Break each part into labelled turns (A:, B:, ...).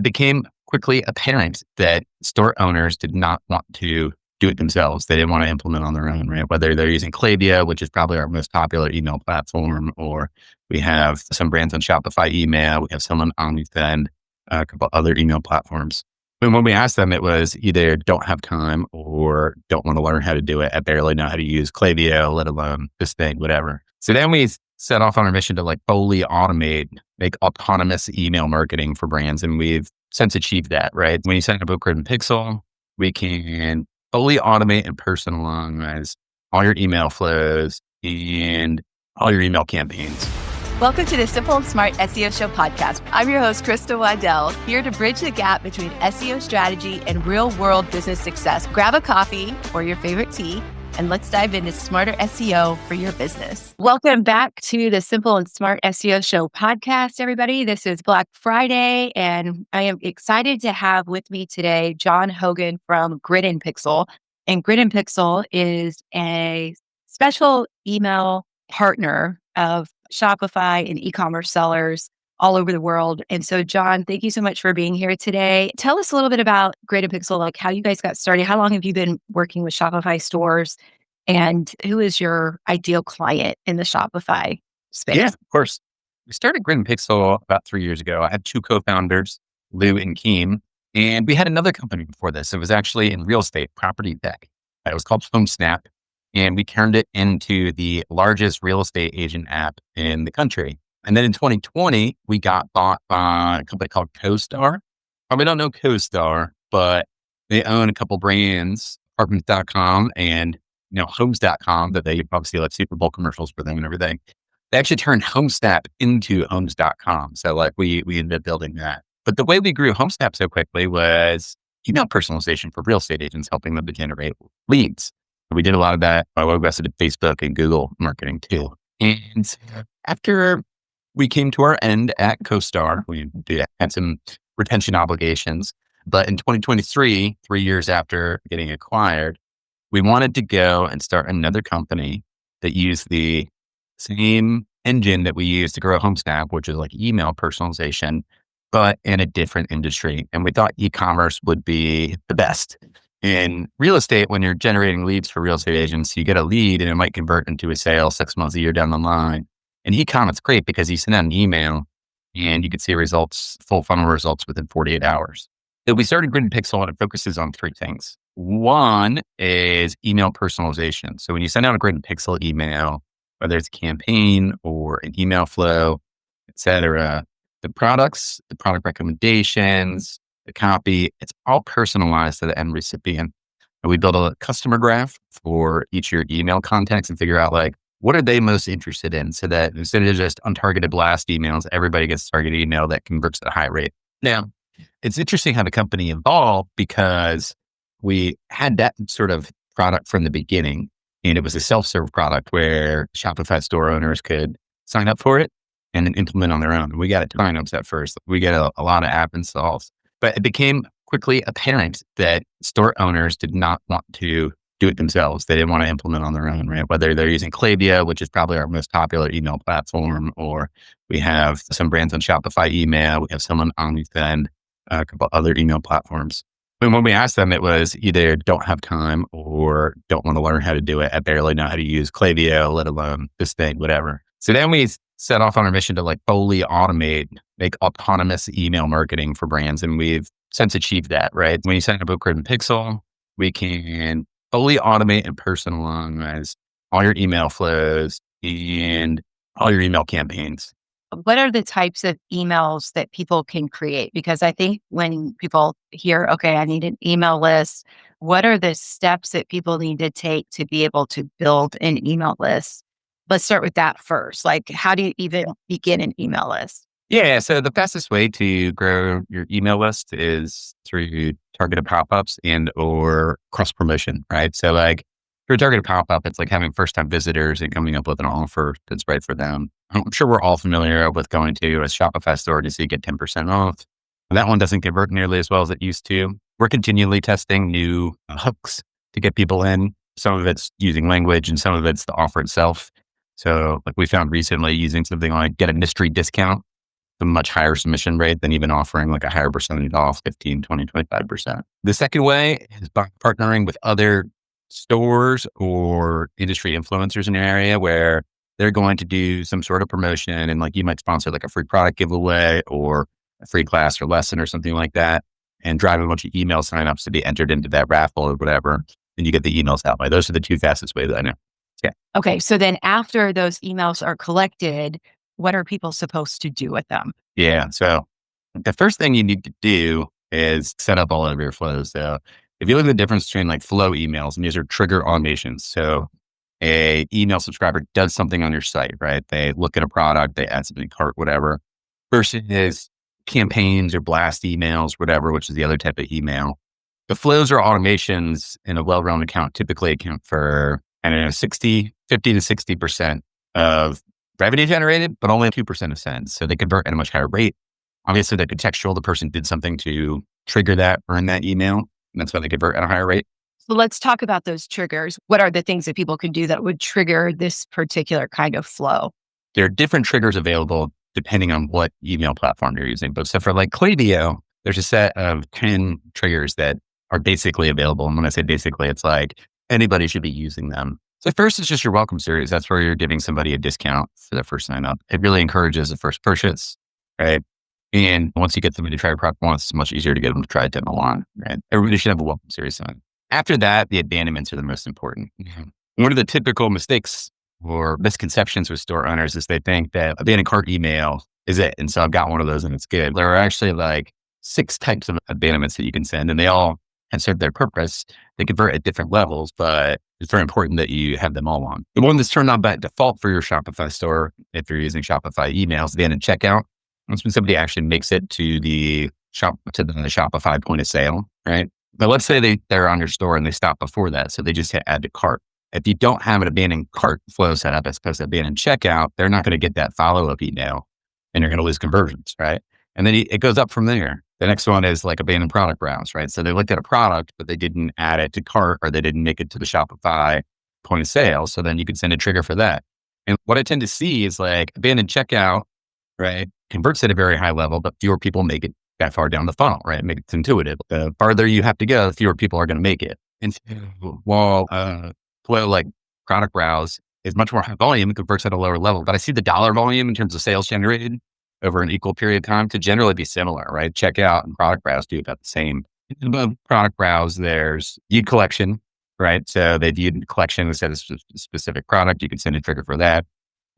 A: it became quickly apparent that store owners did not want to do it themselves. They didn't want to implement on their own, right? Whether they're using Klaviyo, which is probably our most popular email platform, or we have some brands on Shopify email, we have some on OmniSend, a couple other email platforms. And when we asked them, it was either don't have time or don't want to learn how to do it. I barely know how to use Klaviyo, let alone this thing, whatever. So then we set off on our mission to fully automate, make autonomous email marketing for brands. And we've since achieved that, right? When you sign up with Grid and Pixel, we can fully automate and personalize all your email flows and all your email campaigns.
B: Welcome to the Simple and Smart SEO Show podcast. I'm your host, Crystal Waddell, here to bridge the gap between SEO strategy and real-world business success. Grab a coffee or your favorite tea, and let's dive into smarter SEO for your business. Welcome back to the Simple and Smart SEO Show podcast, everybody. This is Black Friday, and I am excited to have with me today John Hogan from Grid and Pixel. And Grid and Pixel is a special email partner of Shopify and e-commerce sellers all over the world. And so, John, thank you so much for being here today. Tell us a little bit about Grid and Pixel, how you guys got started. How long have you been working with Shopify stores? And who is your ideal client in the Shopify space?
A: Yeah, of course. We started Grid and Pixel about 3 years ago. I had two co-founders, Lou and Keem, and we had another company before this. It was actually in real estate, property tech. It was called HomeSnap. And we turned it into the largest real estate agent app in the country. And then in 2020, we got bought by a company called CoStar. Probably don't know CoStar, but they own a couple brands, apartments.com and homes.com, that they obviously Super Bowl commercials for them and everything. They actually turned HomeSnap into homes.com. So we ended up building that. But the way we grew HomeSnap so quickly was email personalization for real estate agents, helping them to generate leads. We did a lot of that. We invested in Facebook and Google marketing too. And after we came to our end at CoStar, we had some retention obligations. But in 2023, 3 years after getting acquired, we wanted to go and start another company that used the same engine that we use to grow HomeSnap, which is email personalization, but in a different industry. And we thought e-commerce would be the best. In real estate, when you're generating leads for real estate agents, you get a lead and it might convert into a sale 6 months, a year down the line. And e-com, it's great because you send out an email and you can see results, full funnel results within 48 hours. So we started Grid and Pixel, and it focuses on three things. One is email personalization. So when you send out a Grid and Pixel email, whether it's a campaign or an email flow, et cetera, the products, the product recommendations, the copy, it's all personalized to the end recipient. And we build a customer graph for each of your email contacts and figure out what are they most interested in, so that instead of just untargeted blast emails, everybody gets targeted email that converts at a high rate. Now, it's interesting how the company evolved because we had that sort of product from the beginning, and it was a self-serve product where Shopify store owners could sign up for it and then implement on their own. We got signups at first. We get a lot of app installs. But it became quickly apparent that store owners did not want to do it themselves. They didn't want to implement on their own, right? Whether they're using Klaviyo, which is probably our most popular email platform, or we have some brands on Shopify email, we have some on OmniSend, a couple other email platforms. And when we asked them, it was either don't have time or don't want to learn how to do it. I barely know how to use Klaviyo, let alone this thing, whatever. So then we set off on our mission to fully automate, make autonomous email marketing for brands. And we've since achieved that, right? When you sign up with Grid and Pixel, we can fully automate and personalize all your email flows and all your email campaigns.
B: What are the types of emails that people can create? Because I think when people hear, okay, I need an email list, what are the steps that people need to take to be able to build an email list? Let's start with that first. How do you even begin an email list?
A: Yeah. So the fastest way to grow your email list is through targeted pop-ups and or cross promotion, right? So for a targeted pop-up, it's having first-time visitors and coming up with an offer that's right for them. I'm sure we're all familiar with going to a Shopify store to see get 10% off. That one doesn't convert nearly as well as it used to. We're continually testing new hooks to get people in. Some of it's using language and some of it's the offer itself. So we found recently using something like get a mystery discount a much higher submission rate than even offering like a higher percentage off, 15, 20, 25%. The second way is by partnering with other stores or industry influencers in your area where they're going to do some sort of promotion, and like you might sponsor like a free product giveaway or a free class or lesson or something like that, and drive a bunch of email signups to be entered into that raffle or whatever. And you get the emails that way. Those are the two fastest ways I know. Yeah.
B: Okay. So then after those emails are collected, what are people supposed to do with them?
A: Yeah. So the first thing you need to do is set up all of your flows. So if you look at the difference between like flow emails, and these are trigger automations. So a email subscriber does something on your site, right? They look at a product, they add something to cart, whatever, versus campaigns or blast emails, whatever, which is the other type of email. The flows or automations in a well-run account typically account for, I don't know, 50 to 60% of revenue generated, but only 2% of sends. So they convert at a much higher rate. Obviously, the contextual, the person did something to trigger that or in that email. And that's why they convert at a higher rate.
B: So let's talk about those triggers. What are the things that people can do that would trigger this particular kind of flow?
A: There are different triggers available depending on what email platform you're using. But so for like Klaviyo, there's a set of 10 triggers that are basically available. And when I say basically, it's like anybody should be using them. So first is just your welcome series. That's where you're giving somebody a discount for their first sign up. It really encourages the first purchase, right? And once you get somebody to try a product once, it's much easier to get them to try it down the line, right? Everybody should have a welcome series sign. After that, the abandonments are the most important. One of the typical mistakes or misconceptions with store owners is they think that abandoned cart email is it. And so I've got one of those and it's good. There are actually like 6 types of abandonments that you can send, and they all have served their purpose. They convert at different levels, but it's very important that you have them all on. The one that's turned on by default for your Shopify store, if you're using Shopify emails, abandoned checkout. That's when somebody actually makes it to the Shopify point of sale, right? But let's say they're on your store and they stop before that. So they just hit add to cart. If you don't have an abandoned cart flow set up as opposed to abandoned checkout, they're not going to get that follow-up email and you're going to lose conversions, right? And then it goes up from there. The next one is like abandoned product browse, right? So they looked at a product, but they didn't add it to cart or they didn't make it to the Shopify point of sale. So then you could send a trigger for that. And what I tend to see is like abandoned checkout, right? Converts at a very high level, but fewer people make it that far down the funnel, right? Make it intuitive. The farther you have to go, the fewer people are going to make it. And so while flow like product browse is much more high volume, it converts at a lower level. But I see the dollar volume in terms of sales generated over an equal period of time to generally be similar, right? Checkout and product browse do about the same. Above product browse, there's viewed collection, right? So they viewed collection instead of a specific product. You can send a trigger for that.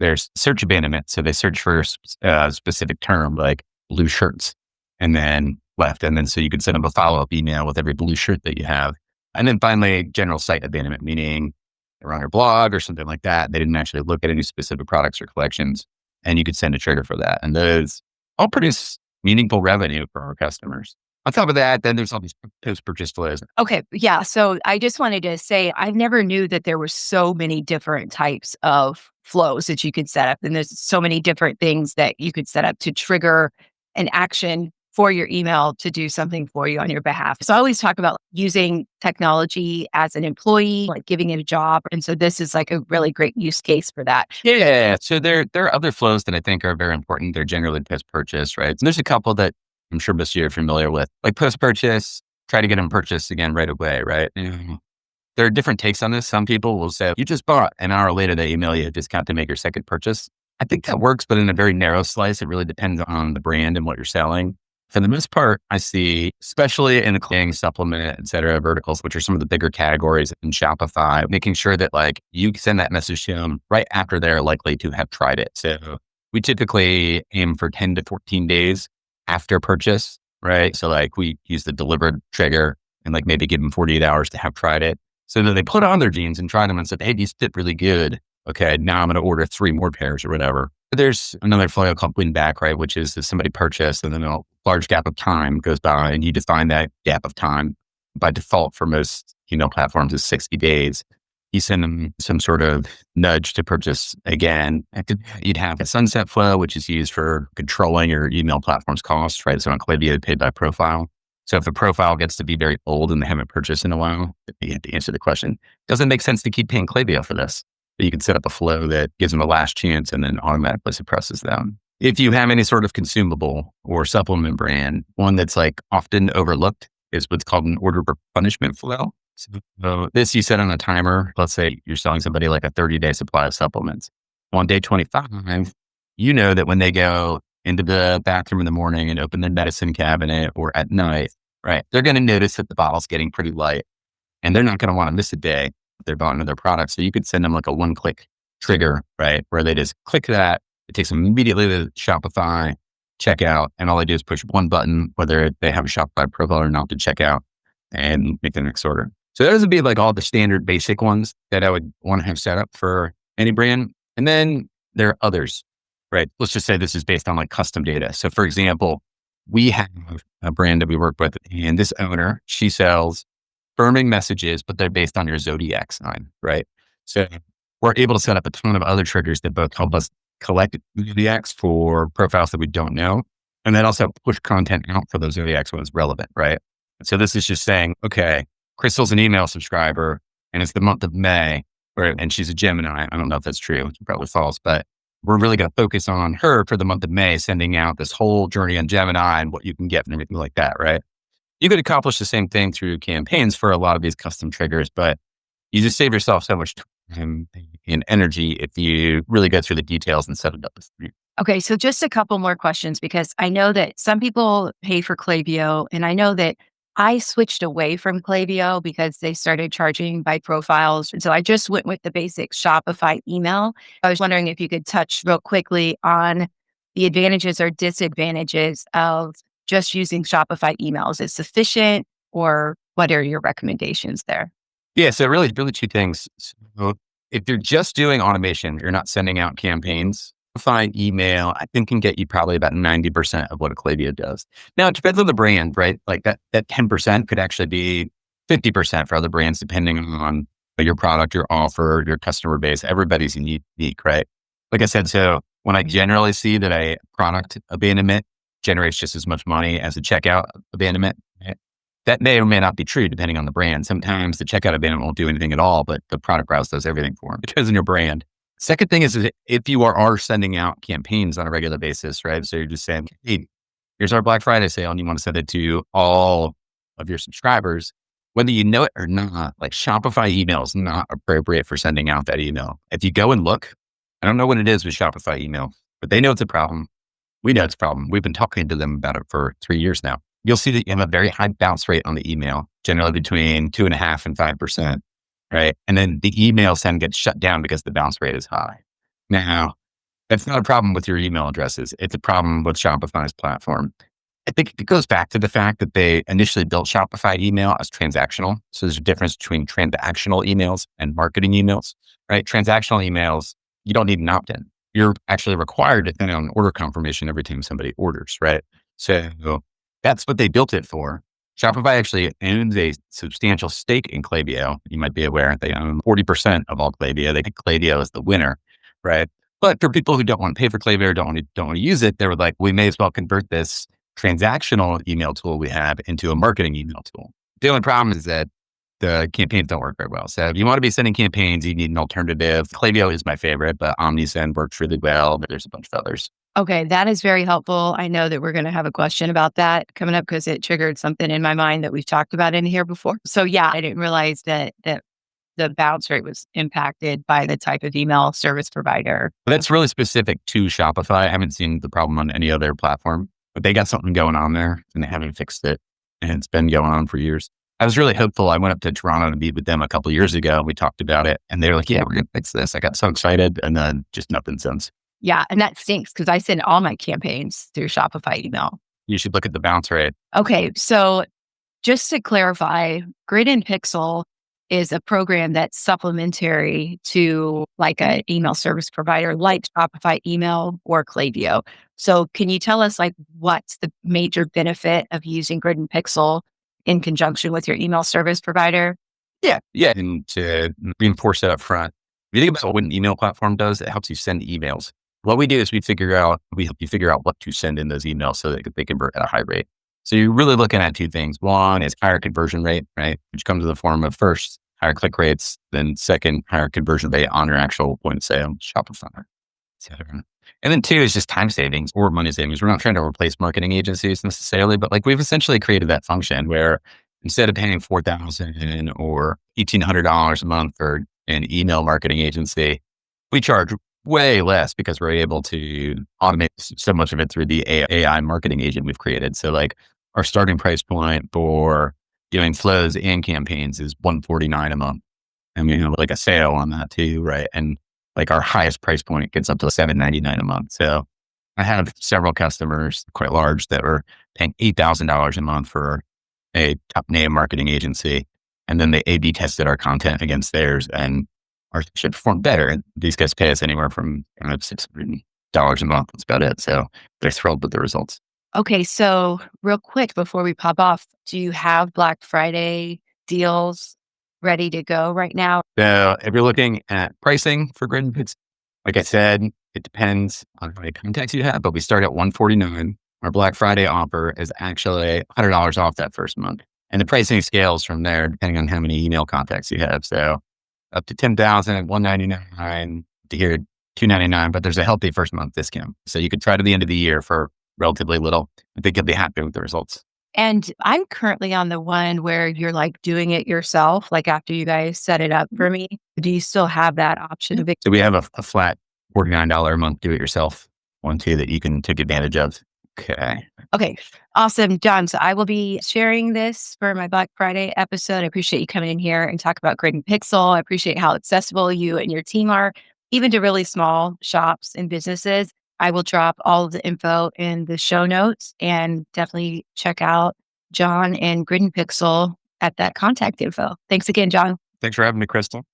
A: There's search abandonment. So they search for a specific term like blue shirts and then left. And then so you can send them a follow-up email with every blue shirt that you have. And then finally, general site abandonment, meaning they're on your blog or something like that. They didn't actually look at any specific products or collections, and you could send a trigger for that. And those all produce meaningful revenue for our customers. On top of that, then there's all these post-purchase flows.
B: Okay. Yeah. So I just wanted to say, I never knew that there were so many different types of flows that you could set up. And there's so many different things that you could set up to trigger an action for your email to do something for you on your behalf. So I always talk about using technology as an employee, like giving it a job. And so this is like a really great use case for that.
A: Yeah. So there are other flows that I think are very important. They're generally post-purchase, right? And there's a couple that I'm sure most of you are familiar with, like post-purchase, try to get them purchased again right away, right? There are different takes on this. Some people will say, you just bought, an hour later they email you a discount to make your second purchase. I think that works, but in a very narrow slice. It really depends on the brand and what you're selling. For the most part, I see, especially in the clothing, supplement, et cetera, verticals, which are some of the bigger categories in Shopify, making sure that like you send that message to them right after they're likely to have tried it. So we typically aim for 10 to 14 days after purchase, right? So like we use the delivered trigger and like maybe give them 48 hours to have tried it. So that they put on their jeans and tried them and said, hey, these fit really good. Okay, now I'm going to order 3 more pairs or whatever. There's another flow called Winback, right? Which is if somebody purchased and then a large gap of time goes by and you define that gap of time by default for most email platforms is 60 days. You send them some sort of nudge to purchase again. You'd have a sunset flow, which is used for controlling your email platform's costs, right? So on Klaviyo, paid by profile. So if a profile gets to be very old and they haven't purchased in a while, you have to answer the question, does it make sense to keep paying Klaviyo for this? But you can set up a flow that gives them a last chance and then automatically suppresses them. If you have any sort of consumable or supplement brand, one that's like often overlooked is what's called an order replenishment flow. So this you set on a timer. Let's say you're selling somebody like a 30-day supply of supplements. On day 25, you know that when they go into the bathroom in the morning and open the medicine cabinet or at night, right, they're going to notice that the bottle's getting pretty light and they're not going to want to miss a day if they're buying another product. So you could send them like a one-click trigger, right, where they just click that. It takes them immediately to Shopify, checkout, and all they do is push one button, whether they have a Shopify profile or not, to check out and make the next order. So those would be like all the standard basic ones that I would want to have set up for any brand. And then there are others, right? Let's just say this is based on like custom data. So for example, we have a brand that we work with, and this owner, she sells firming messages, but they're based on your Zodiac sign, right? So we're able to set up a ton of other triggers that both help us collect Zodiacs for profiles that we don't know, and then also push content out for those Zodiacs when it's relevant, right? So this is just saying, okay, Crystal's an email subscriber and it's the month of May, and she's a Gemini. I don't know if that's true. It's probably false, but we're really going to focus on her for the month of May, sending out this whole journey on Gemini and what you can get and everything like that, right? You could accomplish the same thing through campaigns for a lot of these custom triggers, but you just save yourself so much time and energy if you really go through the details and set it up.
B: Okay, so just a couple more questions, because I know that some people pay for Klaviyo, and I know that I switched away from Klaviyo because they started charging by profiles. And so I just went with the basic Shopify email. I was wondering if you could touch real quickly on the advantages or disadvantages of just using Shopify email. Is it sufficient, or what are your recommendations there?
A: Yeah, so really two things. So if you're just doing automation, you're not sending out campaigns, Shopify email, I think, can get you probably about 90% of what a Klaviyo does. Now, it depends on the brand, right? Like that 10% could actually be 50% for other brands, depending on your product, your offer, your customer base. Everybody's unique, right? Like I said, so when I generally see that a product abandonment generates just as much money as a checkout abandonment, right? That may or may not be true depending on the brand. Sometimes the checkout abandonment won't do anything at all, but the product browse does everything for them. It depends on your brand. Second thing is if you are sending out campaigns on a regular basis, right? So you're just saying, hey, here's our Black Friday sale, and you want to send it to all of your subscribers, whether you know it or not, like Shopify email is not appropriate for sending out that email. If you go and look, I don't know what it is with Shopify email, but they know it's a problem. We know it's a problem. We've been talking to them about it for 3 years now. You'll see that you have a very high bounce rate on the email, generally between 2.5% and 5%. Right. And then the email send gets shut down because the bounce rate is high. Now, that's not a problem with your email addresses. It's a problem with Shopify's platform. I think it goes back to the fact that they initially built Shopify email as transactional. So there's a difference between transactional emails and marketing emails, right? Transactional emails, you don't need an opt-in. You're actually required to send out an order confirmation every time somebody orders, right? So that's what they built it for. Shopify actually owns a substantial stake in Klaviyo. You might be aware they own 40% of all Klaviyo. They think Klaviyo is the winner, right? But for people who don't want to pay for Klaviyo or don't want to use it, they were like, we may as well convert this transactional email tool we have into a marketing email tool. The only problem is that the campaigns don't work very well. So if you want to be sending campaigns, you need an alternative. Klaviyo is my favorite, but OmniSend works really well. But there's a bunch of others.
B: Okay, that is very helpful. I know that we're going to have a question about that coming up because it triggered something in my mind that we've talked about in here before. So yeah, I didn't realize that the bounce rate was impacted by the type of email service provider.
A: That's really specific to Shopify. I haven't seen the problem on any other platform, but they got something going on there and they haven't fixed it. And it's been going on for years. I was really hopeful. I went up to Toronto to meet with them a couple of years ago. We talked about it and they were like, yeah, we're going to fix this. I got so excited, and then just nothing since.
B: Yeah. And that stinks because I send all my campaigns through Shopify email.
A: You should look at the bounce rate.
B: Okay. So just to clarify, Grid and Pixel is a program that's supplementary to like an email service provider like Shopify email or Klaviyo. So can you tell us like what's the major benefit of using Grid and Pixel in conjunction with your email service provider?
A: Yeah. And to reinforce that up front, if you think about what an email platform does, it helps you send emails. What we do is we help you figure out what to send in those emails so that they convert at a high rate. So you're really looking at two things. One is higher conversion rate, right? Which comes in the form of first, higher click rates, then second, higher conversion rate on your actual point of sale, Shopify. cetera. And then two is just time savings or money savings. We're not trying to replace marketing agencies necessarily, but like we've essentially created that function where instead of paying 4,000 or $1,800 a month for an email marketing agency, we charge way less because we're able to automate so much of it through the AI marketing agent we've created. So like our starting price point for doing flows and campaigns is $149 a month. And we have like a sale on that too, right? And like our highest price point gets up to $799 a month. So I have several customers, quite large, that are paying $8,000 a month for a top name marketing agency. And then they A/B tested our content against theirs and ours should perform better. And these guys pay us anywhere from $600 a month. That's about it. So they're thrilled with the results.
B: Okay, so real quick before we pop off, do you have Black Friday deals ready to go right now?
A: So if you're looking at pricing for grid and pits, like I said, it depends on how many contacts you have, but we start at $149. Our Black Friday offer is actually $100 off that first month. And the pricing scales from there depending on how many email contacts you have. So up to 10,000 at $199 to here $299, but there's a healthy first month discount. So you could try to the end of the year for relatively little. I think you'll be happy with the results.
B: And I'm currently on the one where you're like doing it yourself, like after you guys set it up for me. Do you still have that option of it?
A: So we have a flat $49 a month do-it-yourself one too that you can take advantage of.
B: Okay. Awesome. Done. So I will be sharing this for my Black Friday episode. I appreciate you coming in here and talk about Grid and Pixel. I appreciate how accessible you and your team are, even to really small shops and businesses. I will drop all of the info in the show notes and definitely check out John and Grid and Pixel at that contact info. Thanks again, John.
A: Thanks for having me, Crystal.